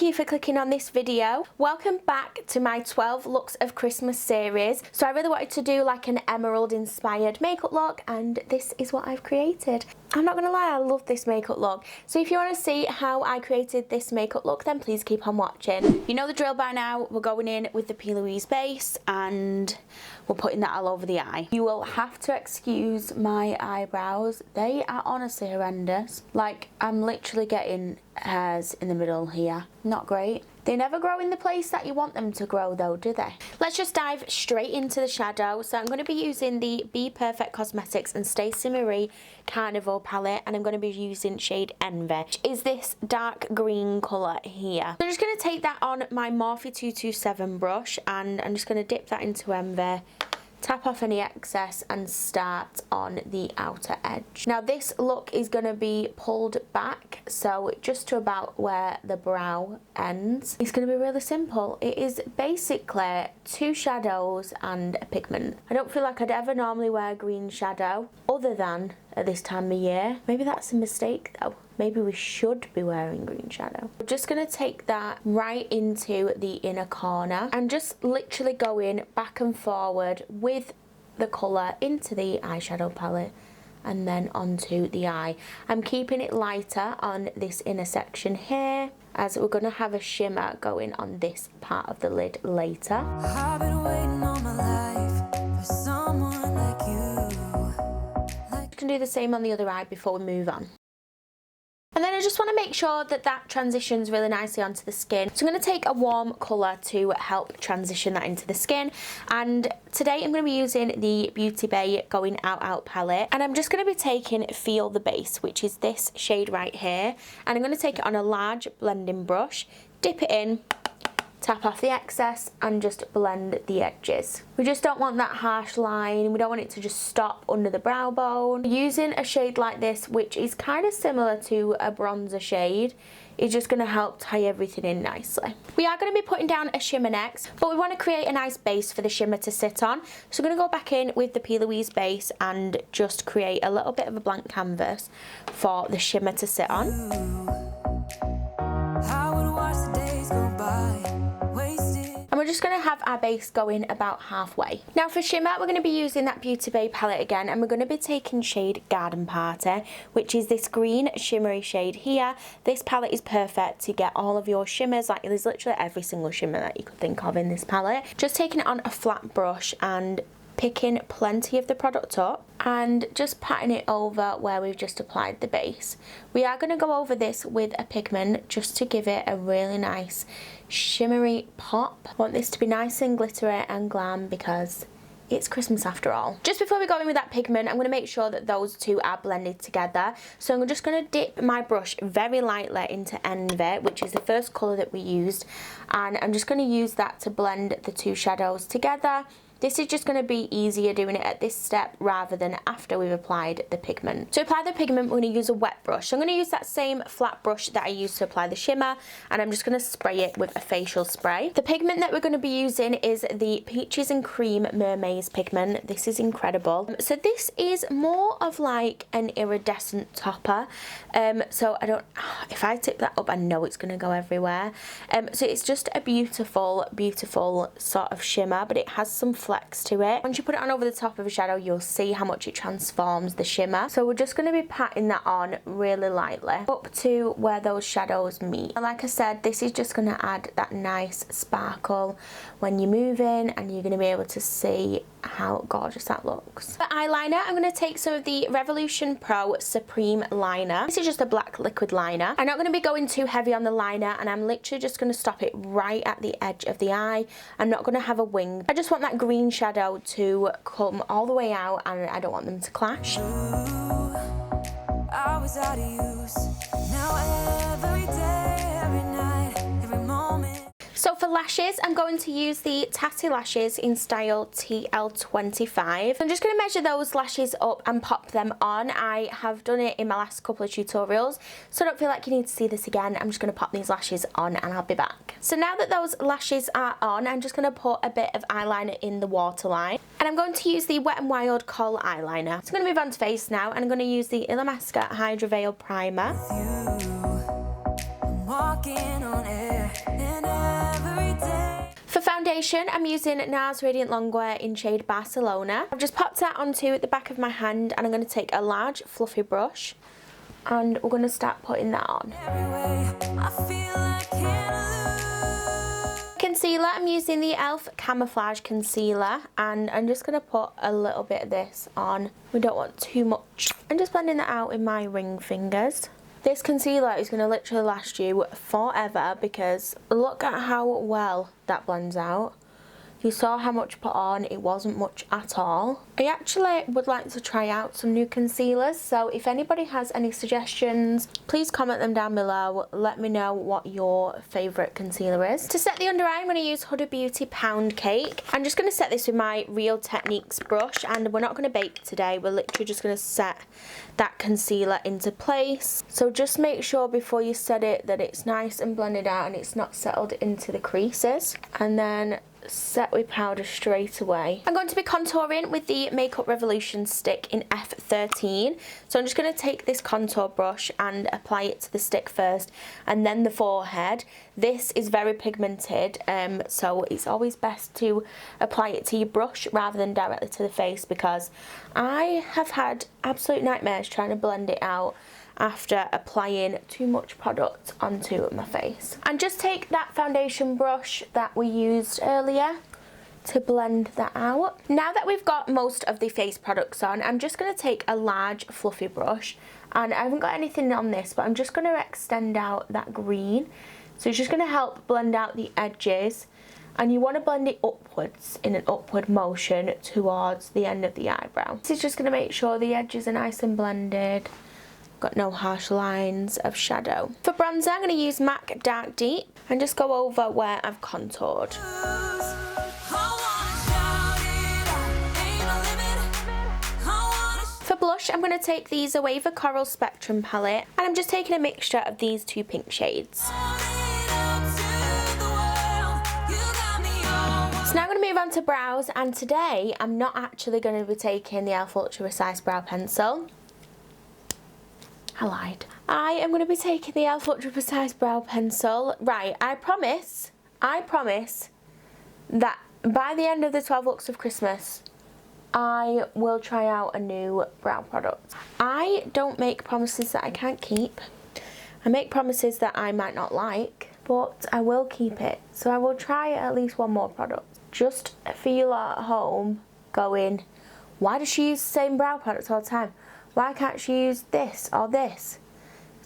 you for clicking on this video. Welcome back to my 12 looks of Christmas series. So I really wanted to do like an emerald inspired makeup look, and this is what I've created. I'm not gonna lie, I love this makeup look. So if you want to see how I created this makeup look, then please keep on watching. You know the drill by now. We're going in with the P. Louise base and we're putting that all over the eye. You will have to excuse my eyebrows. They are honestly horrendous. Like, I'm literally getting hairs in the middle here. Not great. They never grow in the place that you want them to grow though, do they? Let's just dive straight into the shadow. So I'm going to be using the Be Perfect Cosmetics and Stacey Marie Carnival palette, and I'm going to be using shade Envy, which is this dark green colour here. So I'm just going to take that on my Morphe 227 brush, and I'm just going to dip that into Envy, tap off any excess and start on the outer edge. Now this look is going to be pulled back, so just to about where the brow ends. It's going to be really simple. It is basically two shadows and a pigment. I don't feel like I'd ever normally wear green shadow other than at this time of year. Maybe that's a mistake though. Maybe we should be wearing green shadow. I'm just going to take that right into the inner corner and just literally going back and forward with the colour into the eyeshadow palette and then onto the eye. I'm keeping it lighter on this inner section here, as we're going to have a shimmer going on this part of the lid later. I've been waiting all my life for someone like you. You can do the same on the other eye before we move on. And then I just want to make sure that that transitions really nicely onto the skin. So I'm going to take a warm colour to help transition that into the skin. And today I'm going to be using the Beauty Bay Going Out Out palette. And I'm just going to be taking Feel the Base, which is this shade right here. And I'm going to take it on a large blending brush, dip it in, tap off the excess and just blend the edges. We just don't want that harsh line. We don't want it to just stop under the brow bone. Using a shade like this, which is kind of similar to a bronzer shade, is just going to help tie everything in nicely. We are going to be putting down a shimmer next, but we want to create a nice base for the shimmer to sit on. So we're going to go back in with the P. Louise base and just create a little bit of a blank canvas for the shimmer to sit on. I would watch the days go by. And we're just going to have our base going about halfway. Now for shimmer, we're going to be using that Beauty Bay palette again, and we're going to be taking shade Garden Party, which is this green shimmery shade here. This palette is perfect to get all of your shimmers. Like, there's literally every single shimmer that you could think of in this palette. Just taking it on a flat brush and picking plenty of the product up and just patting it over where we've just applied the base. We are going to go over this with a pigment just to give it a really nice shimmery pop. I want this to be nice and glittery and glam because it's Christmas after all. Just before we go in with that pigment, I'm going to make sure that those two are blended together. So I'm just going to dip my brush very lightly into Envy, which is the first colour that we used, and I'm just going to use that to blend the two shadows together. This is just going to be easier doing it at this step rather than after we've applied the pigment. To apply the pigment, we're going to use a wet brush. So I'm going to use that same flat brush that I used to apply the shimmer, and I'm just going to spray it with a facial spray. The pigment that we're going to be using is the Peaches and Cream Mermaid's pigment. This is incredible. So this is more of like an iridescent topper. So I don't, if I tip that up, I know it's going to go everywhere. So it's just a beautiful, beautiful sort of shimmer, but it has some flex to it. Once you put it on over the top of a shadow, you'll see how much it transforms the shimmer. So we're just going to be patting that on really lightly up to where those shadows meet. And like I said, this is just going to add that nice sparkle when you move in, and you're going to be able to see how gorgeous that looks. For eyeliner, I'm going to take some of the Revolution Pro Supreme liner. This is just a black liquid liner. I'm not going to be going too heavy on the liner, and I'm literally just going to stop it right at the edge of the eye. I'm not going to have a wing. I just want that green shadow to come all the way out, and I don't want them to clash. I was out of use. Now every day, every night, every moment. So for lashes, I'm going to use the Tatty Lashes in style TL25. I'm just going to measure those lashes up and pop them on. I have done it in my last couple of tutorials, so I don't feel like you need to see this again. I'm just going to pop these lashes on and I'll be back. So now that those lashes are on, I'm just going to put a bit of eyeliner in the waterline. And I'm going to use the Wet n Wild Kohl eyeliner. So I'm going to move on to face now, and I'm going to use the Illamasqua Hydra Veil Primer. walking on air, and every day. For foundation, I'm using NARS Radiant Longwear in shade Barcelona. I've just popped that onto the back of my hand, and I'm going to take a large fluffy brush and we're going to start putting that on. Concealer, I'm using the e.l.f. Camouflage Concealer, and I'm just going to put a little bit of this on. We don't want too much. I'm just blending that out in my ring fingers. This concealer is going to literally last you forever because look at how well that blends out. You saw how much put on, it wasn't much at all. I actually would like to try out some new concealers, so if anybody has any suggestions, please comment them down below. Let me know what your favourite concealer is. To set the under eye, I'm going to use Huda Beauty Pound Cake. I'm just going to set this with my Real Techniques brush, and we're not going to bake today, we're literally just going to set that concealer into place. So just make sure before you set it that it's nice and blended out and it's not settled into the creases. And then set with powder straight away. I'm going to be contouring with the Makeup Revolution stick in F13. So I'm just going to take this contour brush and apply it to the stick first and then the forehead. This is very pigmented, so it's always best to apply it to your brush rather than directly to the face, because I have had absolute nightmares trying to blend it out after applying too much product onto my face. And just take that foundation brush that we used earlier to blend that out. Now that we've got most of the face products on, I'm just going to take a large fluffy brush, and I haven't got anything on this, but I'm just going to extend out that green. So it's just going to help blend out the edges, and you want to blend it upwards in an upward motion towards the end of the eyebrow. This is just going to make sure the edges are nice and blended. Got no harsh lines of shadow. For bronzer, I'm going to use MAC Dark Deep and just go over where I've contoured. For blush, I'm going to take the Zoeva Coral Spectrum palette, and I'm just taking a mixture of these two pink shades. So now I'm going to move on to brows, and today I'm not actually going to be taking the e.l.f. Ultra Precise Brow Pencil. I lied. I am going to be taking the e.l.f. Ultra Precise Brow Pencil. Right, I promise that by the end of the 12 looks of Christmas, I will try out a new brow product. I don't make promises that I can't keep. I make promises that I might not like, but I will keep it. So I will try at least one more product. Just for you lot at home going, why does she use the same brow product all the time? Why can't she use this or this?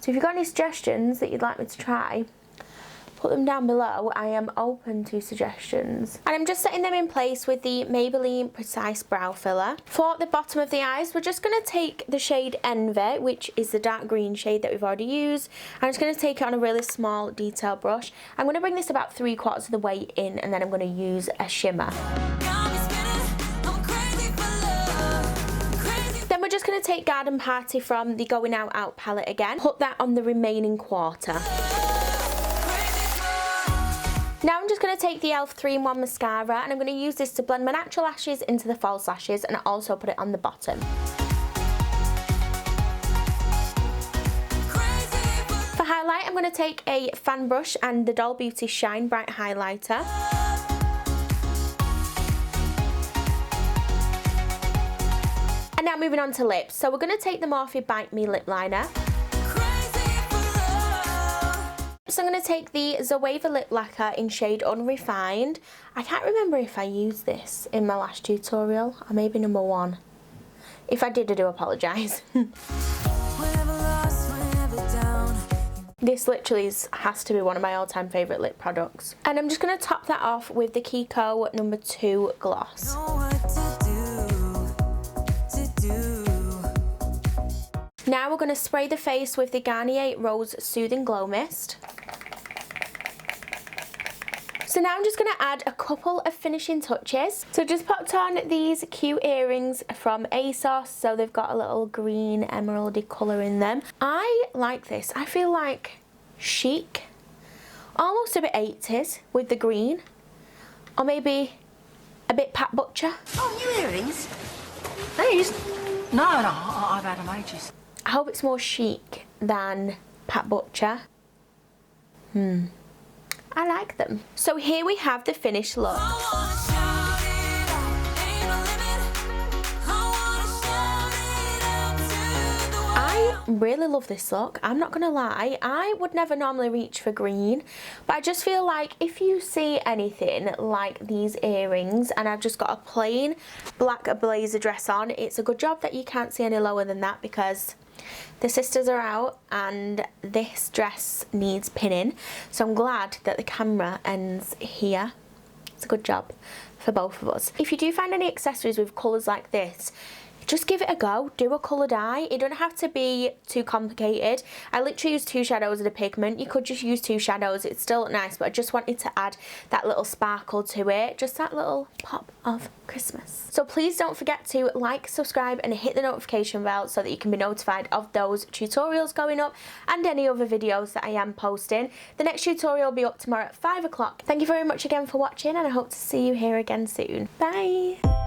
So if you've got any suggestions that you'd like me to try, put them down below. I am open to suggestions. And I'm just setting them in place with the Maybelline Precise Brow Filler. For the bottom of the eyes, we're just going to take the shade Envy, which is the dark green shade that we've already used. I'm just going to take it on a really small detail brush. I'm going to bring this about 3/4 of the way in, and then I'm going to use a shimmer. We're just going to take Garden Party from the Going Out Out palette again, put that on the remaining quarter. Now I'm just going to take the e.l.f. 3-in-1 mascara, and I'm going to use this to blend my natural lashes into the false lashes, and also put it on the bottom. For highlight, I'm going to take a fan brush and the Doll Beauty Shine Bright Highlighter. And now moving on to lips. So we're going to take the Morphe Bite Me lip liner. So I'm going to take the Zoeva lip lacquer in shade Unrefined. I can't remember if I used this in my last tutorial, or maybe number 1. If I did, I do apologise. This literally has to be one of my all-time favourite lip products. And I'm just going to top that off with the Kiko number 2 gloss. Now we're going to spray the face with the Garnier Rose Soothing Glow Mist. So now I'm just going to add a couple of finishing touches. So just popped on these cute earrings from ASOS. So they've got a little green emeraldy colour in them. I like this. I feel like chic, almost a bit 80s with the green. Or maybe a bit Pat Butcher. Oh, new earrings? These? No, I've had them ages. I hope it's more chic than Pat Butcher. I like them. So here we have the finished look. I really love this look. I'm not gonna lie, I would never normally reach for green, but I just feel like if you see anything like these earrings and I've just got a plain black blazer dress on, it's a good job that you can't see any lower than that because the sisters are out and this dress needs pinning. So I'm glad that the camera ends here. It's a good job for both of us. If you do find any accessories with colours like this, just give it a go. Do a colour dye. It don't have to be too complicated. I literally use 2 shadows and a pigment. You could just use 2 shadows. It's still nice, but I just wanted to add that little sparkle to it. Just that little pop of Christmas. So please don't forget to like, subscribe and hit the notification bell so that you can be notified of those tutorials going up and any other videos that I am posting. The next tutorial will be up tomorrow at 5 o'clock. Thank you very much again for watching and I hope to see you here again soon. Bye!